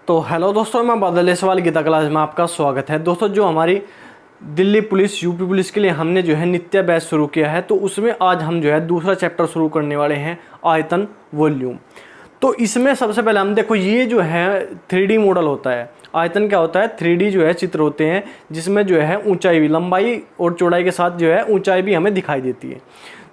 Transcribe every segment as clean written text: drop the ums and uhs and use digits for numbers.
तो हेलो दोस्तों, मैं बादल लेसवाल गीता क्लास में आपका स्वागत है। दोस्तों, जो हमारी दिल्ली पुलिस यूपी पुलिस के लिए हमने जो है नित्य बैच शुरू किया है, तो उसमें आज हम जो है दूसरा चैप्टर शुरू करने वाले हैं, आयतन वॉल्यूम। तो इसमें सबसे पहले हम देखो, ये जो है 3D मॉडल होता है। आयतन क्या होता है? 3D जो है चित्र होते हैं, जिसमें जो है ऊंचाई भी, लंबाई और चौड़ाई के साथ जो है ऊंचाई भी हमें दिखाई देती है।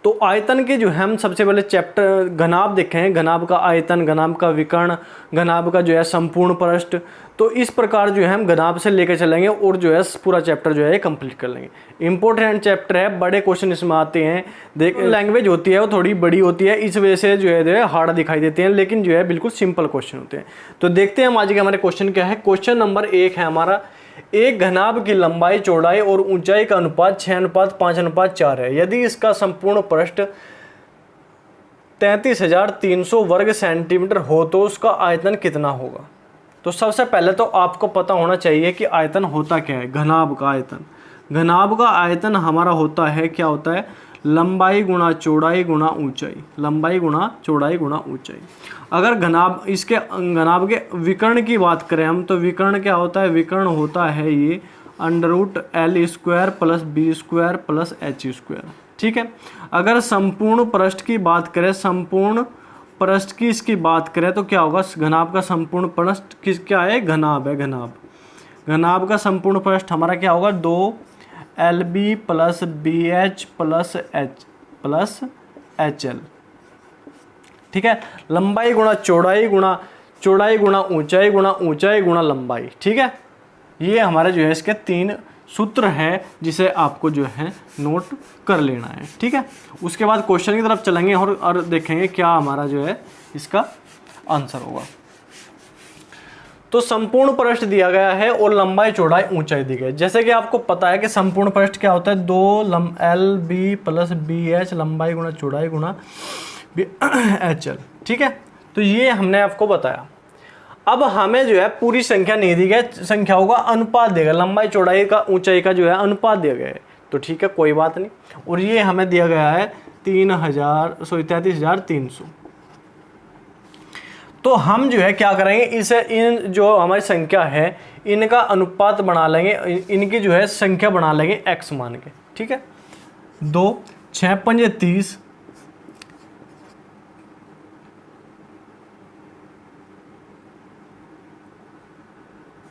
तो आयतन के जो है हम सबसे पहले चैप्टर घनाभ देखे हैं, घनाभ का आयतन, घनाभ का विकर्ण, घनाभ का जो है संपूर्ण पृष्ठ। तो इस प्रकार जो है हम घनाभ से लेकर चलेंगे और जो है पूरा चैप्टर जो है कंप्लीट कर लेंगे। इंपॉर्टेंट चैप्टर है, बड़े क्वेश्चन इसमें आते हैं। देख, लैंग्वेज होती है वो थोड़ी बड़ी होती है, इस वजह से जो है हार्ड दिखाई देते हैं, लेकिन जो है बिल्कुल सिंपल क्वेश्चन होते हैं। तो देखते हैं हम आज के हमारे क्वेश्चन क्या है। क्वेश्चन नंबर 1 है हमारा, एक घनाभ की लंबाई, चौड़ाई और ऊंचाई का अनुपात 6:5:4 है। यदि इसका संपूर्ण पृष्ठ 33,300 वर्ग सेंटीमीटर हो तो उसका आयतन कितना होगा? तो सबसे पहले तो आपको पता होना चाहिए कि आयतन होता क्या है। घनाभ का आयतन, घनाभ का आयतन हमारा होता है, क्या होता है? लंबाई गुणा चौड़ाई गुणा ऊंचाई, लंबाई गुणा चौड़ाई गुणा ऊंचाई। अगर घनाभ, इसके घनाभ के विकर्ण की बात करें हम, तो विकर्ण क्या होता है? विकर्ण होता है ये √L² + B² + H²। ठीक है। अगर संपूर्ण पृष्ठ की बात करें, संपूर्ण पृष्ठ की इसकी बात करें तो क्या होगा? घनाभ का संपूर्ण पृष्ठ क्या है? घनाभ है, घनाभ। घनाभ का संपूर्ण पृष्ठ हमारा क्या होगा? 2LB + BH + HL। ठीक है। लंबाई गुणा चौड़ाई गुणा चौड़ाई गुणा ऊंचाई गुणा ऊंचाई गुणा लंबाई। ठीक है। ये हमारे जो है इसके 3 सूत्र हैं, जिसे आपको जो है नोट कर लेना है। ठीक है। उसके बाद क्वेश्चन की तरफ चलेंगे और देखेंगे क्या हमारा जो है इसका आंसर होगा। तो संपूर्ण पृष्ठ दिया गया है और लंबाई चौड़ाई ऊंचाई दी गई है। जैसे कि आपको पता है कि संपूर्ण पृष्ठ क्या होता है? 2LB + BH, लंबाई गुणा चौड़ाई गुणा HL। ठीक है। तो ये हमने आपको बताया। अब हमें जो है पूरी संख्या नहीं दी गई, संख्याओं का अनुपात देगा, लंबाई चौड़ाई का ऊंचाई का जो है अनुपात दिया गया है। तो ठीक है, कोई बात नहीं। और ये हमें दिया गया है 33,300। तो हम जो है क्या करेंगे, इसे इन जो हमारी संख्या है इनका अनुपात बना लेंगे, इनकी जो है संख्या बना लेंगे x मान के। ठीक है। 2 6 5 30,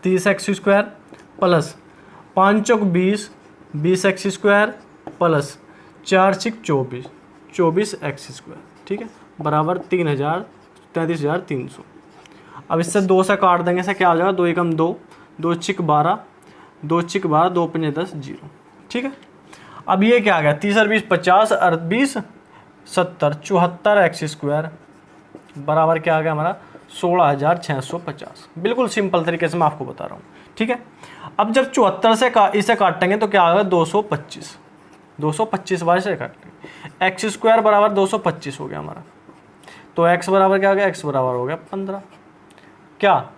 30x² + 5 चौक 20, 20x² + 4 6 24, 24x²। ठीक है, बराबर 33,300। अब इससे 2 से काट देंगे, से क्या हो जाएगा? 2 एकम 2, 2 छिक 12, 2 छिक 12, 2 पंजे 10, 0। ठीक है। अब ये क्या आ गया? 30 और 20 50, 20 70, 74x² बराबर क्या आ गया हमारा? 16,650। बिल्कुल सिंपल तरीके से मैं आपको बता रहा हूँ। ठीक है। अब जब 74 से इसे काटेंगे तो क्या आएगा? 225, 225 बार से काटेंगे। x² बराबर 225 हो गया हमारा। तो x बराबर क्या हो गया? x बराबर हो गया 15 क्या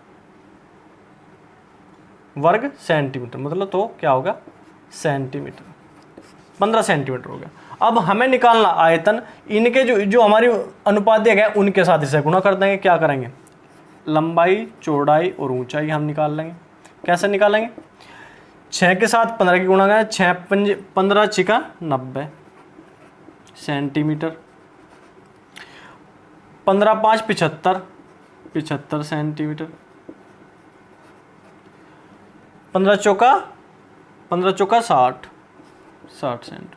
वर्ग सेंटीमीटर, मतलब तो क्या होगा? सेंटीमीटर, 15 सेंटीमीटर हो गया। अब हमें निकालना आयतन, इनके जो हमारी अनुपात दिया गया उनके साथ इसे गुणा कर देंगे। क्या करेंगे? लंबाई चौड़ाई और ऊंचाई हम निकाल लेंगे। कैसे निकालेंगे? 6 के साथ 15 की गुणा करें, 6 15 6 90 सेंटीमीटर, 15 5 75, 75 सेंटीमीटर, 15 चौका 60, 60 सेंटीमीटर।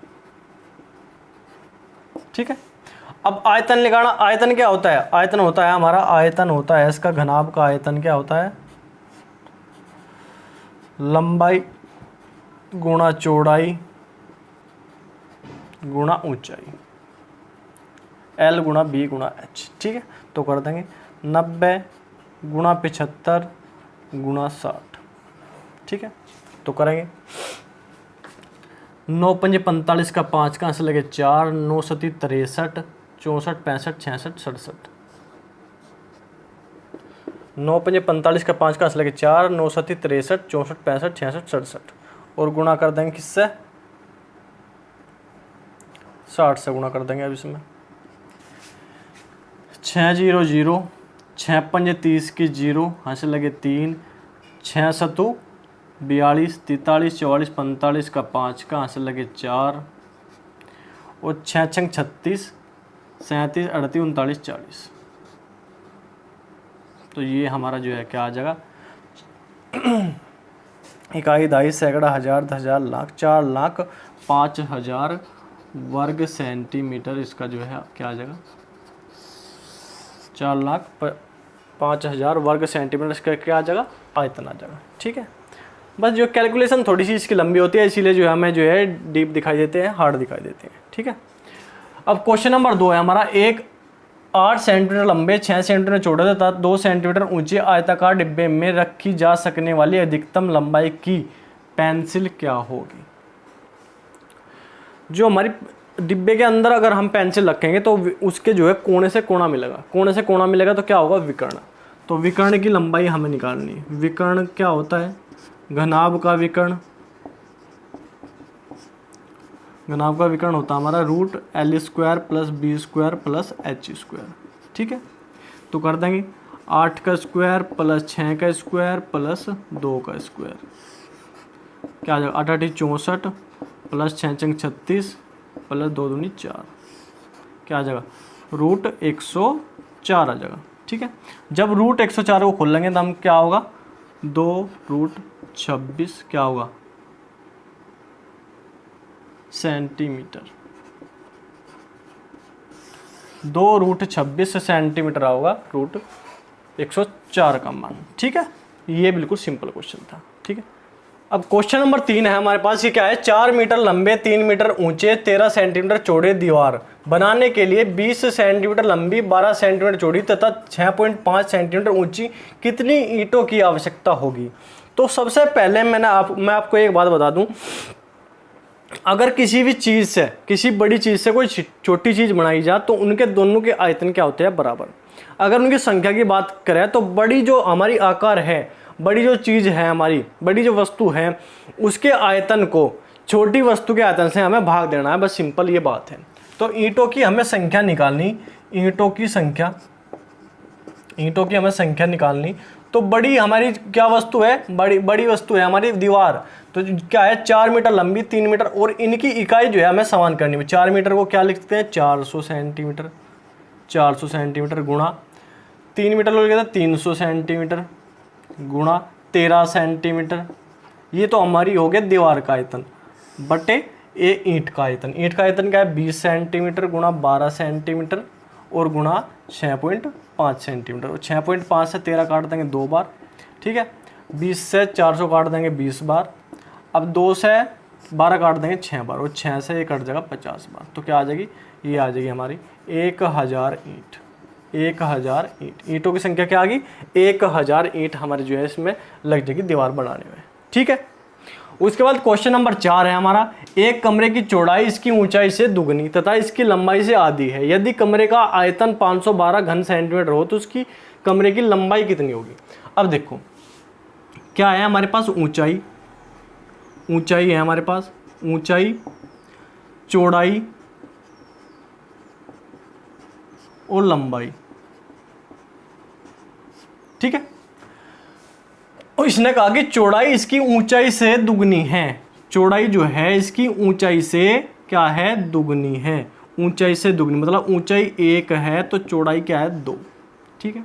ठीक है। अब आयतन निकालना। आयतन क्या होता है? आयतन होता है हमारा, आयतन होता है इसका, घनाभ का आयतन क्या होता है? लंबाई गुणा चौड़ाई गुणा ऊंचाई, L गुणा B गुणा H। ठीक है। तो कर देंगे 90 गुणा 75 गुणा 60। ठीक है। तो करेंगे 9 पंजे 45 का 5 कहाँ से लगे? 4, 9 सती 63, 64 65 66 67। 9 पंजे 45 का 5 कहाँ से लगे? 4, 9 सती 63, 64 65 66 67। और गुणा कर देंगे किससे? 60 से गुणा कर देंगे। अब इसमें 6 0 0 6 पंजे 30 की 0, यहाँ से लगे 3, 6 सतु 42, 43, 44, 45 का 5 का, यहाँ से लगे 4 और 6 छंग 36, 37, 38, 39, 40। तो ये हमारा जो है क्या आ जाएगा, इकाई, दहाई, सैकड़ा, हज़ार, 10,000, लाख, 4,05,000 वर्ग सेंटीमीटर। इसका जो है क्या आ जाएगा, 4,05,000 वर्ग सेंटीमीटर। इसका क्या आ जाएगा, आयतन आ जाएगा। ठीक है, बस जो कैलकुलेशन थोड़ी सी इसकी लंबी होती है, इसीलिए जो है हमें जो है डीप दिखाई देते हैं, हार्ड दिखाई देते हैं। ठीक है, अब क्वेश्चन नंबर 2 है हमारा, एक 8 सेंटीमीटर लंबे, 6 सेंटीमीटर चौड़े तथा 2 सेंटीमीटर ऊंचे आयताकार डिब्बे में रखी जा सकने वाली अधिकतम लंबाई की पेंसिल क्या होगी। जो हमारी डिब्बे के अंदर अगर हम पेंसिल रखेंगे तो उसके जो है कोने से कोना मिलेगा, कोने से कोना मिलेगा तो क्या होगा, विकर्ण। तो विकर्ण की लंबाई हमें निकालनी है। विकर्ण क्या होता है, घनाभ का विकर्ण, घनाभ का विकर्ण होता है हमारा √L² + B² + H²। ठीक है, तो कर देंगे 8 का स्क्वायर + 6 का स्क्वायर + 2 का स्क्वायर, क्या आ जाएगा, 8 8 64 + 6 6 36 + 2 दूनी 4, क्या आ जाएगा, √104 आ जाएगा। ठीक है, जब √104 को खोल लेंगे तो हम क्या होगा, 2√26 क्या होगा, सेंटीमीटर, 2√26 सेंटीमीटर होगा √104 का मान। ठीक है, ये बिल्कुल सिंपल क्वेश्चन था। ठीक है, अब क्वेश्चन नंबर 3 है हमारे पास। ये क्या है, 4 मीटर लंबे, 3 मीटर ऊंचे, 13 सेंटीमीटर चौड़े दीवार बनाने के लिए 20 सेंटीमीटर लंबी, 12 सेंटीमीटर चौड़ी तथा 6.5 सेंटीमीटर ऊंची कितनी ईंटों की आवश्यकता होगी। तो सबसे पहले मैं आपको एक बात बता दूं, अगर किसी भी चीज़ से, किसी बड़ी चीज़ से कोई छोटी चीज़ बनाई जाए तो उनके दोनों के आयतन क्या होते हैं, बराबर। अगर उनकी संख्या की बात करें तो बड़ी जो हमारी आकार है, बड़ी जो चीज़ है हमारी, बड़ी जो वस्तु है, उसके आयतन को छोटी वस्तु के आयतन से हमें भाग देना है, बस सिंपल ये बात है। तो ईंटों की हमें संख्या निकालनी, ईंटों की हमें संख्या निकालनी। तो बड़ी हमारी क्या वस्तु है, बड़ी वस्तु है हमारी दीवार। तो क्या है, 4 मीटर लंबी, 3 मीटर, और इनकी इकाई जो है हमें समान करनी है। 4 मीटर को क्या लिखते हैं, 400 सेंटीमीटर, 400 सेंटीमीटर गुणा 3 मीटर को लिखते हैं 300 सेंटीमीटर गुणा 13 सेंटीमीटर। ये तो हमारी हो गया दीवार का आयतन बटे ये ईंट का आयतन। ईंट का आयतन क्या है, 20 सेंटीमीटर गुणा 12 सेंटीमीटर और गुणा 6.5 सेंटीमीटर। और 6.5 से 13 काट देंगे 2 बार। ठीक है, 20 से 400 काट देंगे 20 बार। अब 2 से 12 काट देंगे 6 बार, और 6 से ये कट जाएगा 50 बार। तो क्या आ जाएगी, ये आ जाएगी हमारी 1000 ईंट। 1000 ईंट, ईंटों की संख्या क्या आ गई, 1000 ईंट हमारे जो है इसमें लग जाएगी दीवार बनाने में। ठीक है, उसके बाद क्वेश्चन नंबर 4 है हमारा, एक कमरे की चौड़ाई इसकी ऊंचाई से दुगनी तथा इसकी लंबाई से आधी है। यदि कमरे का आयतन 512 घन सेंटीमीटर हो तो उसकी कमरे की लंबाई कितनी होगी। अब देखो क्या है हमारे पास, ऊंचाई है हमारे पास, ऊंचाई, चौड़ाई और लंबाई। ठीक है, और इसने कहा कि चौड़ाई इसकी ऊंचाई से दुगनी है। चौड़ाई जो है इसकी ऊंचाई से क्या है, दुगनी है। ऊंचाई से दुगनी मतलब ऊंचाई 1 है तो चौड़ाई क्या है, 2। ठीक है,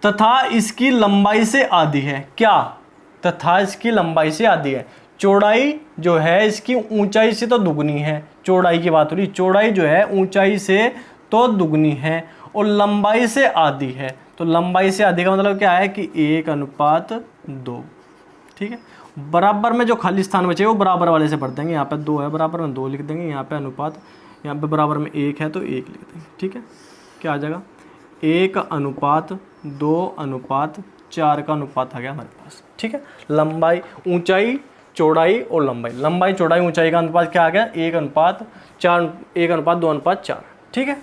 तथा इसकी लंबाई से आधी है। क्या, तथा इसकी लंबाई से आधी है। चौड़ाई जो है इसकी ऊंचाई से तो दुगनी है, चौड़ाई की बात हो रही, चौड़ाई जो है ऊंचाई से तो दुगनी है और लंबाई से आधी है। तो लंबाई से आधी का मतलब क्या है कि 1:2। ठीक है, बराबर में जो खाली स्थान बचे वो बराबर वाले से भर देंगे। यहाँ पे 2 है, बराबर में 2 लिख देंगे। यहाँ पे अनुपात, यहाँ पे बराबर में 1 है तो 1 लिख देंगे। ठीक है, क्या आ जाएगा, 1:2:4 का अनुपात आ गया हमारे पास। ठीक है, लंबाई, ऊंचाई, चौड़ाई और लंबाई, लंबाई, चौड़ाई, ऊंचाई का अनुपात क्या आ गया, 1:4, 1:2:4। ठीक है,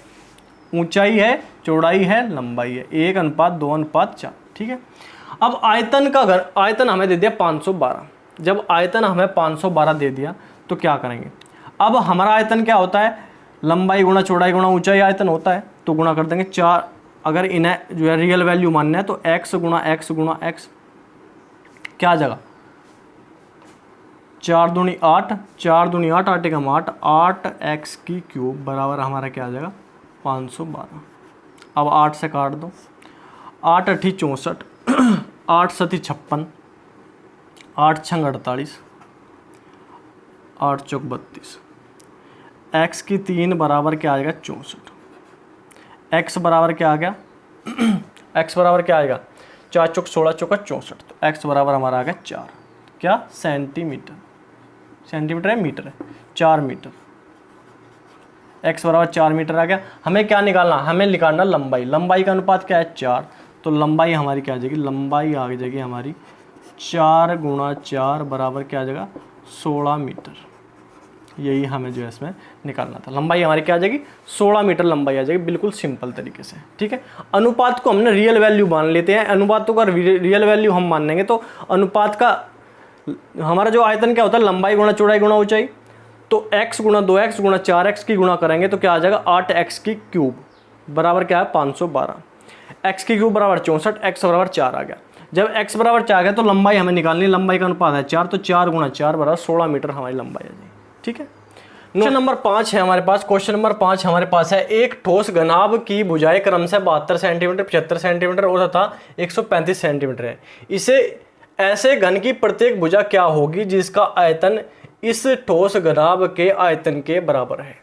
ऊंचाई है, चौड़ाई है, लंबाई है, 1:2:4। ठीक है, अब आयतन का आयतन हमें दे दिया 512। जब आयतन हमें 512 दे दिया तो क्या करेंगे, अब हमारा आयतन क्या होता है, लंबाई गुणा चौड़ाई गुणा ऊंचाई आयतन होता है। तो गुणा कर देंगे 4 अगर इन्हें जो है रियल वैल्यू मानना है तो x गुणा x गुणा x क्या आ जाएगा, 4 दूनी 8, 4 दूनी 8, 8 एकम 8, 8x की क्यूब बराबर हमारा क्या आ जाएगा 512। अब 8 से काट दो, 8 अठी 64, 8 सती 56, 8 छंग 48, 8 चौक 32, x की 3 बराबर क्या आ जाएगा 64, x बराबर क्या आ गया x बराबर क्या आएगा 4 चौक 16 चौका 64, तो x बराबर हमारा आ गया 4 क्या सेंटीमीटर, सेंटीमीटर है मीटर है 4 मीटर, x बराबर 4 मीटर आ गया। हमें क्या निकालना, हमें निकालना लंबाई, लंबाई का अनुपात क्या है 4, तो लंबाई हमारी क्या आ जाएगी, लंबाई आ जाएगी हमारी 4 गुणा 4 बराबर क्या आ जाएगा 16 मीटर। यही हमें जो है इसमें निकालना था, लंबाई हमारी क्या आ जाएगी 16 मीटर लंबाई आ जाएगी, बिल्कुल सिंपल तरीके से। ठीक है, अनुपात को हमने रियल वैल्यू मान लेते हैं, अनुपातों का रियल वैल्यू हम मान लेंगे तो अनुपात का हमारा जो आयतन क्या होता है लंबाई गुणा चौड़ाई गुणा ऊंचाई, तो x गुणा 2x गुणा 4x की गुणा करेंगे तो क्या आ जाएगा 8x की क्यूब बराबर क्या है 512, x की क्यूब बराबर 64, x बराबर 4 आ गया। जब x बराबर 4 आ गया तो लंबाई हमें निकालनी, लंबाई का अनुपात है 4, तो 4 गुणा 4 बराबर 16 मीटर हमारी लंबाई आ जाएगी। ठीक है, क्वेश्चन नंबर 5 है हमारे पास, क्वेश्चन नंबर 5 हमारे पास है एक ठोस घनाभ की भुजाएं क्रम से 72 सेंटीमीटर, 75 सेंटीमीटर और तथा 135 सेंटीमीटर है। इसे ऐसे घन की प्रत्येक भुजा क्या होगी जिसका आयतन इस ठोस घनाभ के आयतन के बराबर है,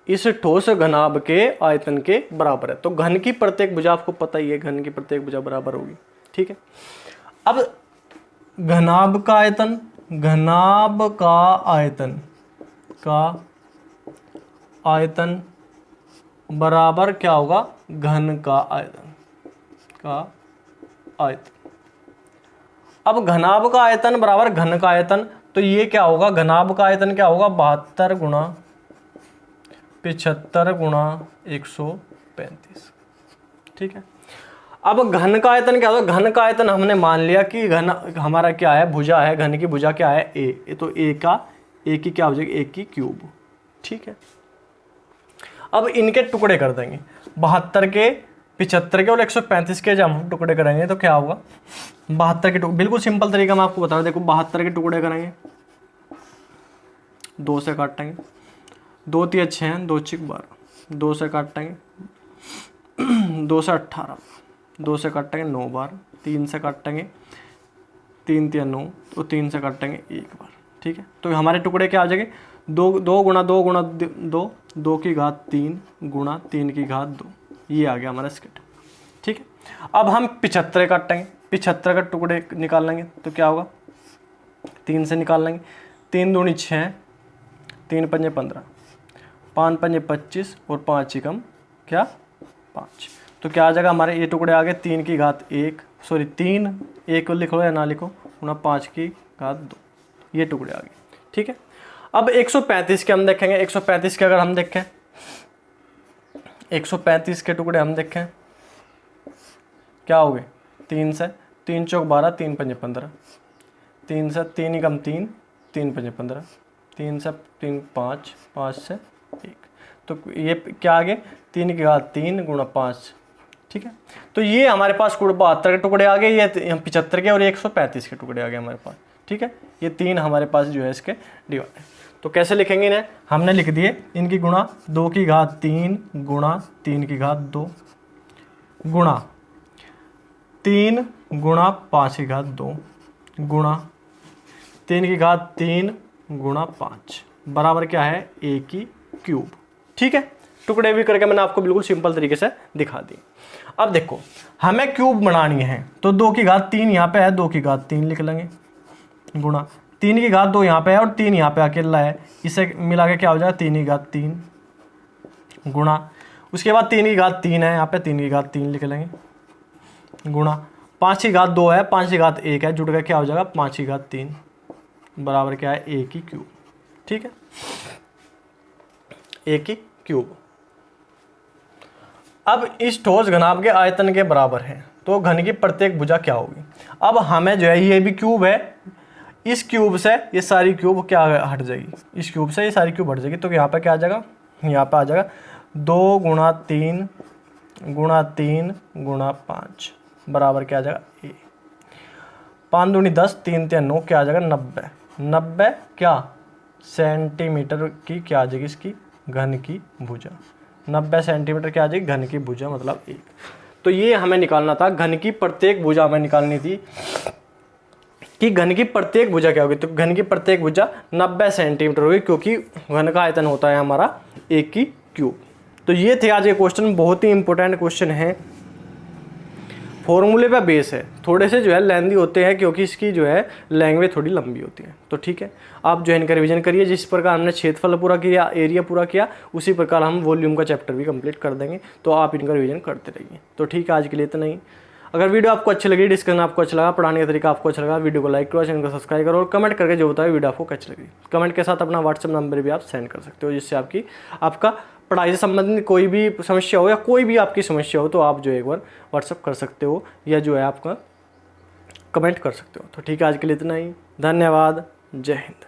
इस ठोस घनाभ के आयतन के बराबर है। तो घन की प्रत्येक भुजा आपको पता ही है, घन की प्रत्येक भुजा बराबर होगी। ठीक है, अब घनाभ का आयतन, घनाभ का आयतन बराबर क्या होगा घन का आयतन। अब घनाभ का आयतन बराबर घन का आयतन, तो ये क्या होगा, घनाभ का आयतन क्या होगा 72 गुणा 75 गुणा 135। ठीक है, अब घन का आयतन क्या होगा, घन का आयतन हमने मान लिया कि घन हमारा क्या है भुजा है, घन की भुजा क्या है ए, तो ए की क्या हो जाएगी, ए की क्यूब। ठीक है, अब इनके टुकड़े कर देंगे, 72 के 75 के और 135 के जब हम टुकड़े करेंगे तो क्या होगा 72 के टुकड़े, बिल्कुल सिंपल तरीका मैं आपको बता रहा हूं, देखो 72 के टुकड़े करेंगे, 2 से काटेंगे, 2 3 6 हैं, 2 6 12, 2 से काटेंगे 2 से 18, 2 से काटेंगे 9 बार, 3 से काटेंगे 3 3 9, तो 3 से काटेंगे 1 बार। ठीक है, तो हमारे टुकड़े क्या आ जाएंगे 2 गुणा 2 गुणा 2, 2 की घात 3 गुणा 3 की घात 2, ये आ गया हमारा स्केट। ठीक है, अब हम 75 काटेंगे, 75 का टुकड़े निकाल लेंगे तो क्या होगा 3 से निकाल लेंगे, 3 दूनी 6, 3 पंजे 15, 5 पंजे 25 और 5 एकम क्या 5, तो क्या आ जाएगा हमारे ये टुकड़े आ गए 3 की घात 1, सॉरी 3 1 लिखो या ना लिखो, गुणा 5 की घात 2, ये टुकड़े आ गए। ठीक है, अब 135 के हम देखेंगे, 135 के अगर हम देखें, 135 के टुकड़े हम देखें क्या हो गए 3 से 3 चौक 12, 3 पंजे 15, 3 से 3 एकम 3, 3 पंजे 15, 3 से 3 5, 5 से 1, तो ये क्या आ गए 3 की घात 3 गुणा 5। ठीक है, तो ये हमारे पास 72 के टुकड़े आ गए, ये 75 के और 135 के टुकड़े आ गए हमारे पास। ठीक है, ये 3 हमारे पास जो है इसके डिवाइड है। तो कैसे लिखेंगे इन्हें, हमने लिख दिए इनकी गुणा 2 की घात 3 गुणा 3 की घात 2 गुणा 3 गुणा 5 की घात 2 गुणा 3 की घात 3 गुणा 5 बराबर क्या है ए की क्यूब। ठीक है, टुकड़े भी करके मैंने आपको बिल्कुल सिंपल तरीके से दिखा दी। अब देखो हमें क्यूब बनानी है, तो 2 की घात 3 यहाँ पे है, 2 की घात 3 लिख लेंगे गुणा 3 की घात 2 यहाँ पे है और 3 यहाँ पे अकेला है, इसे मिला के क्या हो जाएगा 3 की घात 3 गुणा, उसके बाद 3 की घात 3 है यहाँ पे, 3 की घात 3 लिख लेंगे गुणा 5 की घात 2 है, 5 की घात 1 है, जुड़ के क्या हो जाएगा 5 की घात 3 बराबर क्या है ए की क्यूब। ठीक है, ए की क्यूब। अब इस ठोस घनाभ के आयतन के बराबर है, तो घन की प्रत्येक भुजा क्या होगी। अब हमें जो है ये भी क्यूब है, इस क्यूब से ये सारी क्यूब क्या हट जाएगी, इस क्यूब से ये सारी क्यूब हट जाएगी, तो यहाँ पे क्या आ जाएगा, यहाँ पे आ जाएगा 2 गुणा 3 गुणा 3 गुणा 5 बराबर क्या आ जाएगा ए। 5 दूनी 10, 3 3 9 क्या आ जाएगा 90। 90 क्या सेंटीमीटर की क्या आ जाएगी इसकी घन की भुजा। 90 सेंटीमीटर क्या आ जाएगी घन की भुजा मतलब 1। तो ये हमें निकालना था, घन की प्रत्येक भुजा हमें निकालनी थी कि घन की प्रत्येक भुजा क्या होगी। तो घन की प्रत्येक भुजा 90 सेंटीमीटर होगी, क्योंकि घन का आयतन होता है हमारा 1 की क्यूब। तो ये थे आज के क्वेश्चन, बहुत ही इंपॉर्टेंट क्वेश्चन है, फॉर्मूले पे बेस है, थोड़े से जो है लेंदी होते हैं क्योंकि इसकी जो है लैंग्वेज थोड़ी लंबी होती है। तो ठीक है, आप जो है इनका रिवीजन करिए। जिस प्रकार हमने क्षेत्रफल पूरा किया, एरिया पूरा किया, उसी प्रकार हम वॉल्यूम का चैप्टर भी कंप्लीट कर देंगे। तो आप इनका रिवीजन करते रहिए। तो ठीक है, आज के लिए इतना ही। अगर वीडियो आपको अच्छी लगी, डिस्कशन आपको अच्छा लगा, पढ़ाने का तरीका आपको अच्छा लगा, वीडियो को लाइक करो, चैनल को सब्सक्राइब करो और कमेंट करके जो बताओ वीडियो आपको कैसी लगी। कमेंट के साथ अपना व्हाट्सएप नंबर भी आप सेंड कर सकते हो, जिससे आपका पढ़ाई से संबंधित कोई भी समस्या हो या कोई भी आपकी समस्या हो तो आप जो एक बार व्हाट्सएप कर सकते हो या जो है आपका कमेंट कर सकते हो। तो ठीक है, आज के लिए इतना ही। धन्यवाद। जय हिंद।